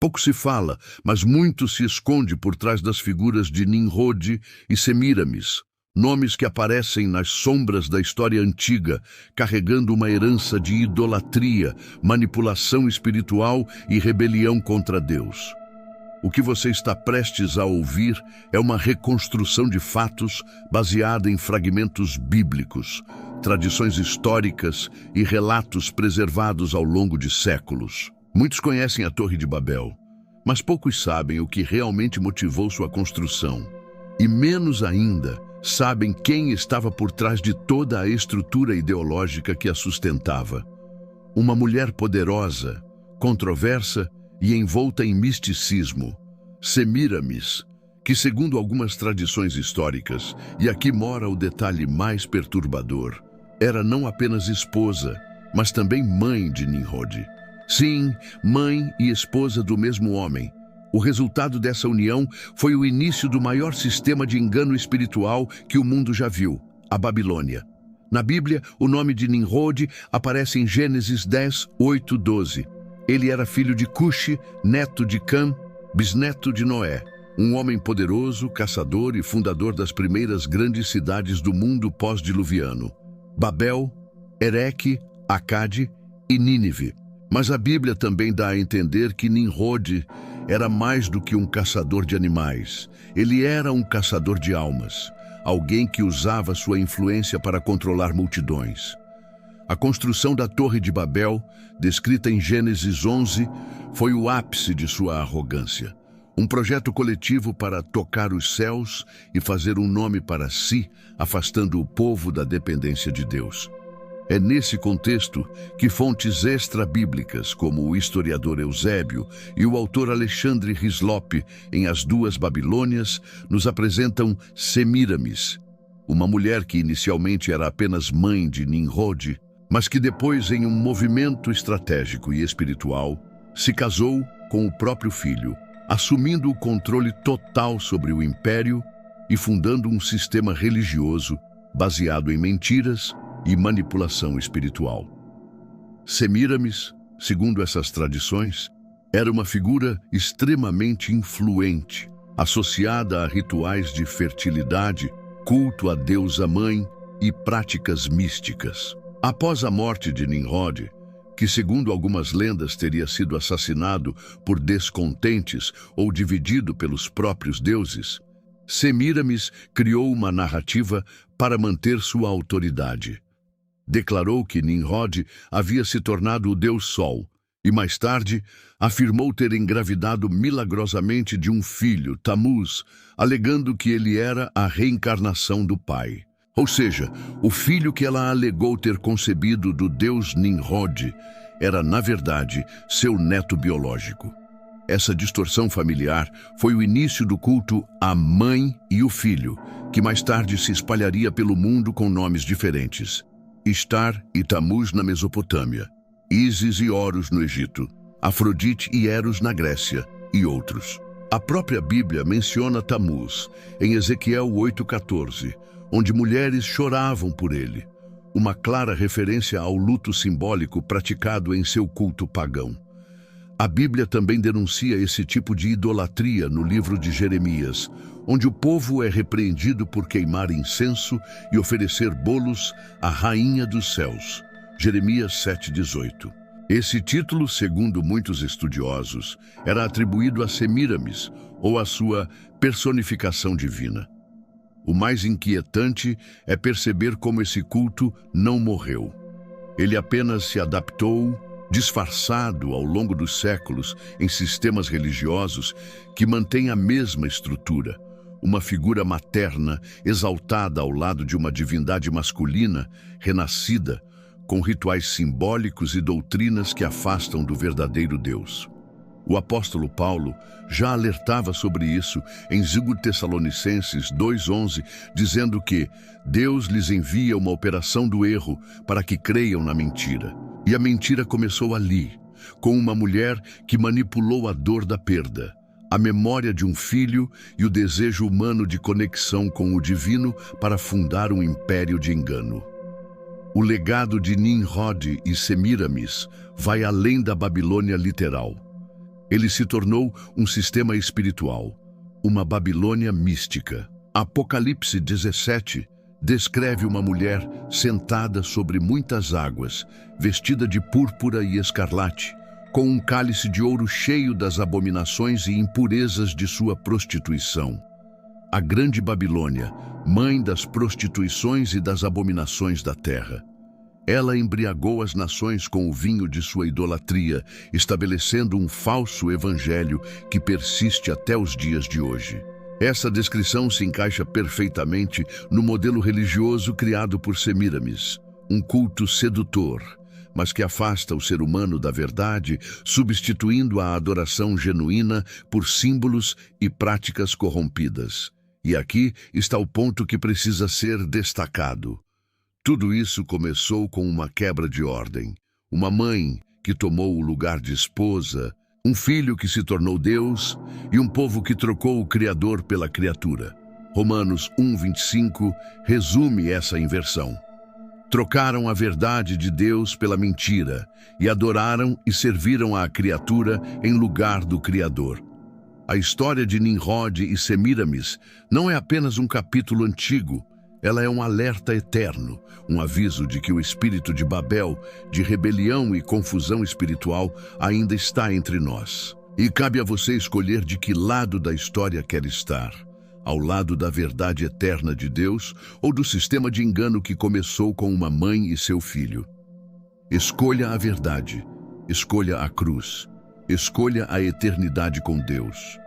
Pouco se fala, mas muito se esconde por trás das figuras de Nimrod e Semíramis, nomes que aparecem nas sombras da história antiga, carregando uma herança de idolatria, manipulação espiritual e rebelião contra Deus. O que você está prestes a ouvir é uma reconstrução de fatos baseada em fragmentos bíblicos, tradições históricas e relatos preservados ao longo de séculos. Muitos conhecem a Torre de Babel, mas poucos sabem o que realmente motivou sua construção. E menos ainda, sabem quem estava por trás de toda a estrutura ideológica que a sustentava. Uma mulher poderosa, controversa e envolta em misticismo, Semíramis, que segundo algumas tradições históricas, e aqui mora o detalhe mais perturbador, era não apenas esposa, mas também mãe de Nimrod. Sim, mãe e esposa do mesmo homem. O resultado dessa união foi o início do maior sistema de engano espiritual que o mundo já viu, a Babilônia. Na Bíblia, o nome de Nimrod aparece em Gênesis 10, 8, 12. Ele era filho de Cuxi, neto de Cã, bisneto de Noé, um homem poderoso, caçador e fundador das primeiras grandes cidades do mundo pós-diluviano: Babel, Ereque, Acade e Nínive. Mas a Bíblia também dá a entender que Nimrod era mais do que um caçador de animais. Ele era um caçador de almas, alguém que usava sua influência para controlar multidões. A construção da Torre de Babel, descrita em Gênesis 11, foi o ápice de sua arrogância. Um projeto coletivo para tocar os céus e fazer um nome para si, afastando o povo da dependência de Deus. É nesse contexto que fontes extra-bíblicas, como o historiador Eusébio e o autor Alexandre Hislop, em As Duas Babilônias, nos apresentam Semíramis, uma mulher que inicialmente era apenas mãe de Nimrod, mas que depois, em um movimento estratégico e espiritual, se casou com o próprio filho, assumindo o controle total sobre o império e fundando um sistema religioso baseado em mentiras e manipulação espiritual. Semíramis, segundo essas tradições, era uma figura extremamente influente, associada a rituais de fertilidade, culto à deusa mãe e práticas místicas. Após a morte de Nimrod, que segundo algumas lendas teria sido assassinado por descontentes ou dividido pelos próprios deuses, Semíramis criou uma narrativa para manter sua autoridade. Declarou que Nimrod havia se tornado o Deus Sol e, mais tarde, afirmou ter engravidado milagrosamente de um filho, Tamuz, alegando que ele era a reencarnação do pai. Ou seja, o filho que ela alegou ter concebido do deus Nimrod era, na verdade, seu neto biológico. Essa distorção familiar foi o início do culto à mãe e o filho, que mais tarde se espalharia pelo mundo com nomes diferentes: Ishtar e Tamuz na Mesopotâmia, Ísis e Horus no Egito, Afrodite e Eros na Grécia, e outros. A própria Bíblia menciona Tamuz, em Ezequiel 8,14, onde mulheres choravam por ele, uma clara referência ao luto simbólico praticado em seu culto pagão. A Bíblia também denuncia esse tipo de idolatria no livro de Jeremias, onde o povo é repreendido por queimar incenso e oferecer bolos à Rainha dos Céus. Jeremias 7,18. Esse título, segundo muitos estudiosos, era atribuído a Semíramis, ou à sua personificação divina. O mais inquietante é perceber como esse culto não morreu. Ele apenas se adaptou, disfarçado ao longo dos séculos em sistemas religiosos que mantêm a mesma estrutura. Uma figura materna exaltada ao lado de uma divindade masculina, renascida, com rituais simbólicos e doutrinas que afastam do verdadeiro Deus. O apóstolo Paulo já alertava sobre isso em 2 Tessalonicenses 2,11, dizendo que Deus lhes envia uma operação do erro para que creiam na mentira. E a mentira começou ali, com uma mulher que manipulou a dor da perda, a memória de um filho e o desejo humano de conexão com o divino para fundar um império de engano. O legado de Nimrod e Semíramis vai além da Babilônia literal. Ele se tornou um sistema espiritual, uma Babilônia mística. Apocalipse 17 descreve uma mulher sentada sobre muitas águas, vestida de púrpura e escarlate, com um cálice de ouro cheio das abominações e impurezas de sua prostituição. A grande Babilônia, mãe das prostituições e das abominações da terra. Ela embriagou as nações com o vinho de sua idolatria, estabelecendo um falso evangelho que persiste até os dias de hoje. Essa descrição se encaixa perfeitamente no modelo religioso criado por Semíramis, um culto sedutor, mas que afasta o ser humano da verdade, substituindo a adoração genuína por símbolos e práticas corrompidas. E aqui está o ponto que precisa ser destacado. Tudo isso começou com uma quebra de ordem, uma mãe que tomou o lugar de esposa, um filho que se tornou Deus e um povo que trocou o Criador pela criatura. Romanos 1:25 resume essa inversão. Trocaram a verdade de Deus pela mentira e adoraram e serviram à criatura em lugar do Criador. A história de Nimrod e Semíramis não é apenas um capítulo antigo, ela é um alerta eterno, um aviso de que o espírito de Babel, de rebelião e confusão espiritual, ainda está entre nós. E cabe a você escolher de que lado da história quer estar, ao lado da verdade eterna de Deus ou do sistema de engano que começou com uma mãe e seu filho. Escolha a verdade, escolha a cruz, escolha a eternidade com Deus.